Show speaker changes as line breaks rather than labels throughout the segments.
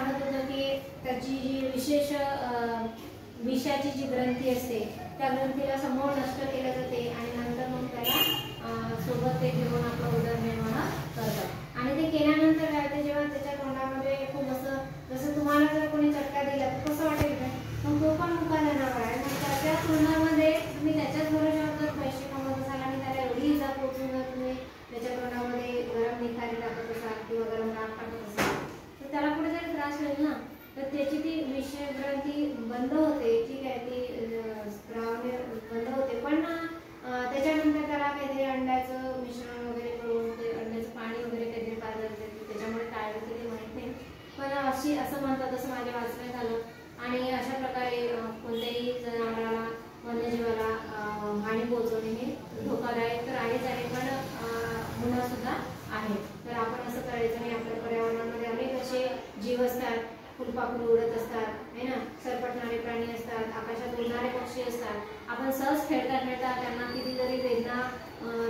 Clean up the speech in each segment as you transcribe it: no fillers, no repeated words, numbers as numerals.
सांगत होतं की त्याची जी विशेष विषाची जी ग्रंथी असते त्या ग्रंथीला समूळ नष्ट केले जाते आणि नंतर मग त्याला सोबत ते घेऊन आपला उदरनिर्वाह करतात। आणि ते केल्यानंतर काय होते, जेव्हा त्याच्या तोंडामध्ये खूप असं जसं तुम्हाला जर कोणी चटका दिला तर कसं वाटेल काय, मग तो पण मुका जनावर आहे, मग त्याच्या तोंडामध्ये तुम्ही त्याच्याच भरोशावर जर पैसे कमवत असाल आणि त्याला एवढी इजा पोहोचून जर तुम्ही त्याच्या तोंडामध्ये गरम निखारी टाकत असाल किंवा गरम राख टाकत असाल तर त्याला कुठेतरी त्रास होईल ना, तर त्याची ती विषग्रंथी बंद होते, ठीक आहे, ती स्रावणे बंद होते, पण त्याच्यानंतर त्याला काहीतरी अंड्याचं मिश्रण वगैरे करून ते अंड्याचं पाणी वगैरे काहीतरी पाजलं त्याच्यामुळे काय होतं ते माहीत नाही, पण असं म्हणतात, असं माझ्या वाचण्यात आलं। आणि अशा प्रकारे कोणत्याही जनावराला वन्यजीवाला हानी पोहोचवणे हे धोकादायक तर आहेच आहे, पण गुन्हा सुद्धा आहे। तर आपण असं करायचं नाही। आपल्या पर्यावरणामध्ये अनेक असे जीव असतात, फुलपाखरू उडत असतात है ना, सरपटणारे प्राणी असतात, आकाशात उडणारे पक्षी असतात, आपण सहज खेळता खेळता त्यांना कितीतरी वेदना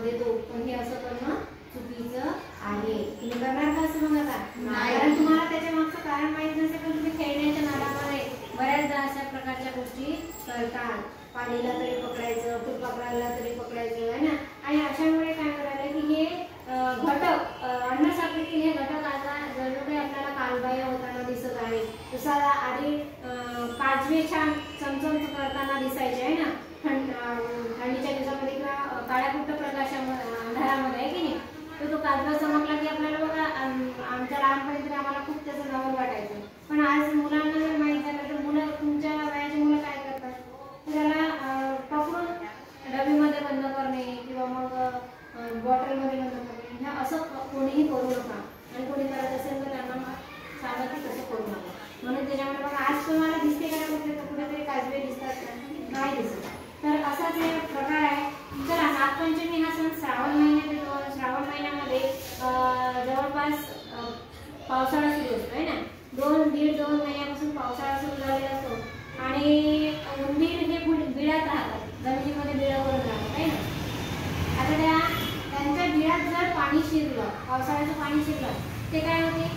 देतो, पण हे असं करणं चुकीचं आहे। तुम्ही करणार का असं? मग आता कारण तुम्हाला त्याच्या मागचं कारण माहित नसेल, पण तुम्ही खेळण्याच्या नादामध्ये बऱ्याचदा अशा प्रकारच्या गोष्टी करतात। पाणीला तरी पकडायचं, फुलपाखराला तरी पकडायचं है ना, आणि अशामुळे काय करायला की हे घटक अन्न साखळीतील हे घटक आता जणू काही आपल्याला कालबाह्य होताना दिसत आहे। जसं आधी काजवे छान चमचम करताना दिसायचे आहे ना थंडीच्या दिवसामध्ये किंवा काळ्याकुट्ट प्रकाशामध्ये अंधारामध्ये आहे की नाही, तर तो काजवा चमकला की आपल्याला बघा आमच्या लहानपणी तरी आम्हाला खूप त्याचं नवल वाटायचं, पण आज मुलांना जर माहीत झालं तर मुलं तुमच्या वयाची मुलं काय करतात, त्याला पकडून डबीमध्ये बंद करणे किंवा मग बॉटलमध्ये बंद करणे, ह्या असं कोणीही करू नका। आणि कोणी करत असेल तर त्यांना सांगा की तसं करू नका। म्हणून त्याच्यामुळे बघा आज तुम्हाला दिसते का कुठेतरी काजवे दिसतात का? नाही दिसत। तर असाच हे प्रकार आहे। चला, नागपंचमी हा सण श्रावण महिन्यात येतो। श्रावण महिन्यामध्ये जवळपास पावसाळा सुरू असतो आहे ना, 2 महिन्यापासून पावसाळा सुरू झालेला असतो आणि उंदीर हे बिळात राहतात, जमिनीमध्ये बिळं करून राहतात आहे ना। आता त्यांच्या बिळात जर पाणी शिरलं, पावसाळ्याचं पाणी शिरलं, ते काय होते,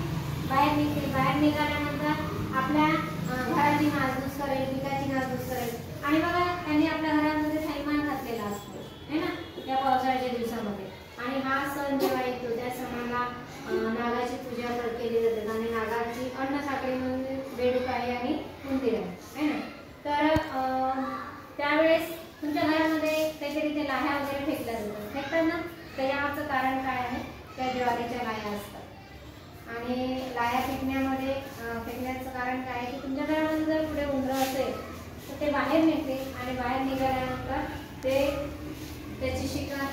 बाहेर निघते। बाहेर निघाल्यानंतर आपल्या घराची नासधूस करेल, पिकाची नासधूस करेल, आणि बघा त्यांनी आपल्या घरामध्ये थैमान घातलेला असतो है ना या पावसाळ्याच्या दिवसामध्ये। आणि हा सण जेव्हा येतो त्या सणाला नागाची पूजा केली जाते, आणि नागाची अन्न साखळी म्हणजे बेडूक आहे आणि उंदीर आहे ना। तर त्यावेळेस तुमच्या घरामध्ये काहीतरी ते लाह्या वगैरे फेकल्या फेकतात ना, त्याच्यामागचं कारण काय आहे, त्या ज्वारीच्या लाह्या असतात, आणि लाह्या फेकण्याचं कारण काय आहे की तुमच्या घरामध्ये जर पुढे उंदरं असेल तर ते बाहेर निघते, आणि बाहेर निघाल्यानंतर ते त्याची शिकार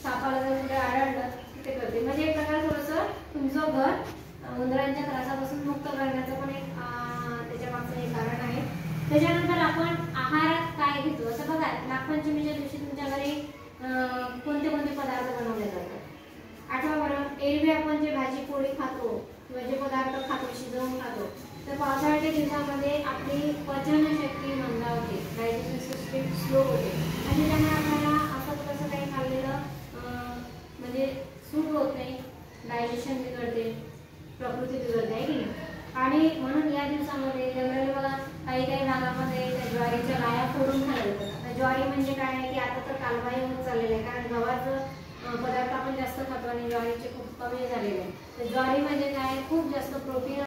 सापाला जर कुठे आढळलं ते करते, म्हणजे एक प्रकार थोडंसं तुमचं घर उंदरांच्या त्रासापासून मुक्त करण्याचं पण एक त्याच्या मागचं एक कारण आहे। त्याच्यानंतर आपण आहारात काय घेतो, असं बघा नागपंचमीच्या दिवशी तुमच्या घरी कोणते कोणते पदार्थ बनवले जातात आठवा बरं। एरवी आपण जे भाजी पोळी खातो किंवा जे पदार्थ खातो शिजवून खातो, तर पावसाळ्याच्या दिवसामध्ये आपली पचनशक्ती मंदावते, डायजेशन सिस्टीम स्लो होते, आणि त्यामुळे आपल्याला असं कसं काही खाल्लेलं म्हणजे सूट होत नाही, डायजेशन बिघडते, प्रकृती बिघडते आहे की नाही। आणि म्हणून या दिवसामध्ये जनरली बघा काही भागामध्ये त्या ज्वारीच्या लाह्या फोडून खाल्ल्या जातात। ज्वारी म्हणजे काय आहे की आता तर कालबाह्य होत चाललेलं आहे, कारण गव्हाचं पदार्थ आपण जास्त खातो आणि ज्वारीचे खूप कमी झालेले आहे। तर ज्वारी म्हणजे काय, खूप जास्त प्रोटीन